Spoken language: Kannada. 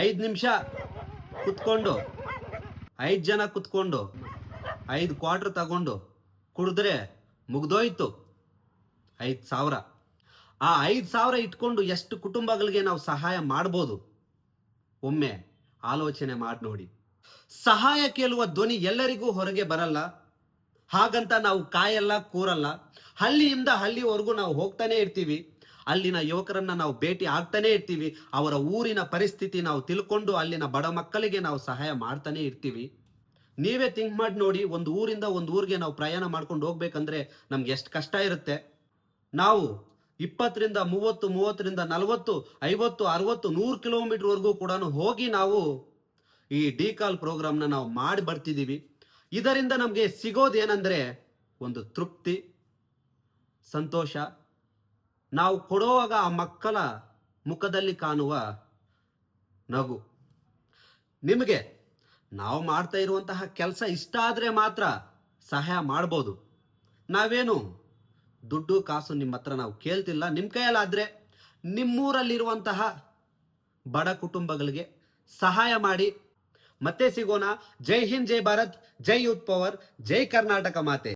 5 ನಿಮಿಷ ಕುತ್ಕೊಂಡು 5 ಜನ ಕುತ್ಕೊಂಡು 5 ಕ್ವಾರ್ಟರ್ ತಗೊಂಡು ಕುಡಿದ್ರೆ ಮುಗ್ದೋಯ್ತು 5,000. ಆ 5,000 ಇಟ್ಕೊಂಡು ಎಷ್ಟು ಕುಟುಂಬಗಳಿಗೆ ನಾವು ಸಹಾಯ ಮಾಡ್ಬೋದು? ಒಮ್ಮೆ ಆಲೋಚನೆ ಮಾಡಿ ನೋಡಿ. ಸಹಾಯ ಕೇಳುವ ಧ್ವನಿ ಎಲ್ಲರಿಗೂ ಹೊರಗೆ ಬರಲ್ಲ. ಹಾಗಂತ ನಾವು ಕಾಯಲ್ಲ ಕೂರಲ್ಲ. ಹಳ್ಳಿಯಿಂದ ಹಳ್ಳಿವರೆಗೂ ನಾವು ಹೋಗ್ತಾನೆ ಇರ್ತೀವಿ. ಅಲ್ಲಿನ ಯುವಕರನ್ನ ನಾವು ಭೇಟಿ ಆಗ್ತಾನೆ ಇರ್ತೀವಿ. ಅವರ ಊರಿನ ಪರಿಸ್ಥಿತಿ ನಾವು ತಿಳ್ಕೊಂಡು ಅಲ್ಲಿನ ಬಡ ಮಕ್ಕಳಿಗೆ ನಾವು ಸಹಾಯ ಮಾಡ್ತಾನೆ ಇರ್ತೀವಿ. ನೀವೇ ಥಿಂಕ್ ಮಾಡಿ ನೋಡಿ, ಒಂದು ಊರಿಂದ ಒಂದು ಊರಿಗೆ ನಾವು ಪ್ರಯಾಣ ಮಾಡ್ಕೊಂಡು ಹೋಗ್ಬೇಕಂದ್ರೆ ನಮ್ಗೆ ಎಷ್ಟು ಕಷ್ಟ ಇರುತ್ತೆ. ನಾವು 20ರಿಂದ 30, 30ರಿಂದ 40, 50, 60, 100 ಕಿಲೋಮೀಟರ್ವರೆಗೂ ಕೂಡ ಹೋಗಿ ನಾವು ಈ ಡಿಕಾಲ್ ಪ್ರೋಗ್ರಾಮ್ನ ನಾವು ಮಾಡಿ ಬರ್ತಿದ್ದೀವಿ. ಇದರಿಂದ ನಮಗೆ ಸಿಗೋದೇನೆಂದರೆ ಒಂದು ತೃಪ್ತಿ, ಸಂತೋಷ. ನಾವು ಕೊಡುವಾಗ ಆ ಮಕ್ಕಳ ಮುಖದಲ್ಲಿ ಕಾಣುವ ನಗು. ನಿಮಗೆ ನಾವು ಮಾಡ್ತಾ ಇರುವಂತಹ ಕೆಲಸ ಇಷ್ಟ ಆದರೆ ಮಾತ್ರ ಸಹಾಯ ಮಾಡ್ಬೋದು. ನಾವೇನು ದುಡ್ಡು ಕಾಸು ನಿಮ್ಮ ಹತ್ರ ನಾವು ಕೇಳ್ತಿಲ್ಲ. ನಿಮ್ಮ ಕೈಯಲ್ಲಾದರೆ ನಿಮ್ಮೂರಲ್ಲಿರುವಂತಹ ಬಡ ಕುಟುಂಬಗಳಿಗೆ ಸಹಾಯ ಮಾಡಿ. ಮತ್ತೆ ಸಿಗೋಣ. ಜೈ ಹಿಂದ್, ಜೈ ಭಾರತ್, ಜೈ ಯೂತ್ ಪವರ್, ಜೈ ಕರ್ನಾಟಕ ಮಾತೆ.